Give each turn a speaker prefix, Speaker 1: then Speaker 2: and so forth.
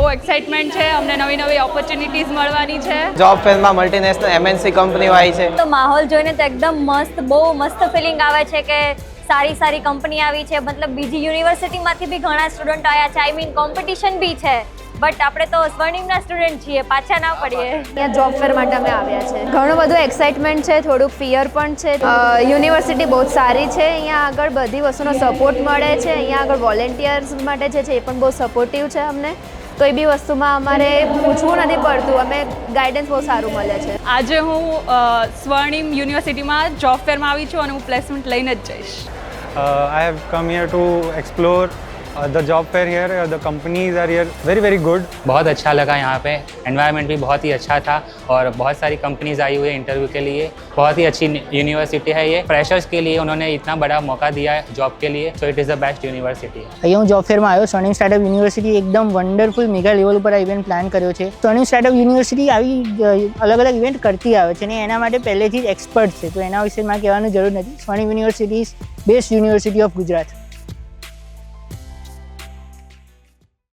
Speaker 1: બહુ એક્સાઇટમેન્ટ છે, અમને નવી નવી ઓપોર્ચ્યુનિટીઝ મળવાની છે.
Speaker 2: જોબ ફેરમાં મલ્ટીનેશનલ MNC કંપનીઓ આવી છે.
Speaker 3: તો માહોલ જોઈને તો એકદમ મસ્ત, બહુ મસ્ત ફિલિંગ આવે છે કે સારી કંપની આવી છે. મતલબ બીજી યુનિવર્સિટીમાંથી બી ઘણા સ્ટુડન્ટ આવ્યા છે. આઈ મીન કોમ્પિટિશન બી છે, બટ આપણે તો સ્વર્ણિમના સ્ટુડન્ટ છીએ, પાછા ના પડીએ.
Speaker 4: અહીંયા જોબ ફેર માટે અમે આવ્યા છે. ઘણું બધું એક્સાઇટમેન્ટ છે, થોડુંક ફિયર પણ છે. યુનિવર્સિટી બહુ સારી છે. અહીંયા આગળ બધી વસ્તુનો સપોર્ટ મળે છે. અહીંયા આગળ વોલેન્ટિયર્સ માટે જે છે એ પણ બહુ સપોર્ટિવ છે અમને. કોઈ બી વસ્તુમાં અમારે પૂછવું નથી પડતું, અમે ગાઈડન્સ બહુ સારું મળે છે.
Speaker 1: આજે હું સ્વર્ણિમ યુનિવર્સિટીમાં જોબ ફેરમાં આવી છું અને હું પ્લેસમેન્ટ લઈને જ જઈશ.
Speaker 5: I have come here to explore the job fair here. The companies are here very good.
Speaker 6: बहुत अच्छा लगा यहाँ पे, एनवायरनमेंट भी बहुत ही अच्छा था और बहुत सारी कंपनीज आई हुई है इंटरव्यू के लिए. बहुत ही अच्छी यूनिवर्सिटी है ये. फ्रेशर्स के लिए उन्होंने इतना बड़ा मौका दिया है जॉब के लिए, so it is the best university.
Speaker 7: અહીંયા હું જોબ ફેરમાં આવ્યો. સ્વર્ણિમ સ્ટાર્ટઅપ યુનિવર્સિટી એકદમ વન્ડરફુલ મેગા લેવલ ઉપર આ ઇવેન્ટ પ્લાન કર્યો છે. સ્વર્ણિમ સ્ટાર્ટઅપ યુનિવર્સિટી આવી અલગ અલગ ઇવેન્ટ કરતી આવે છે અને એના માટે પહેલેથી જ એક્સપર્ટ છે, તો એના વિશે મારે કહેવાની જરૂર નથી. સ્વર્ણિમ university is best university of Gujarat.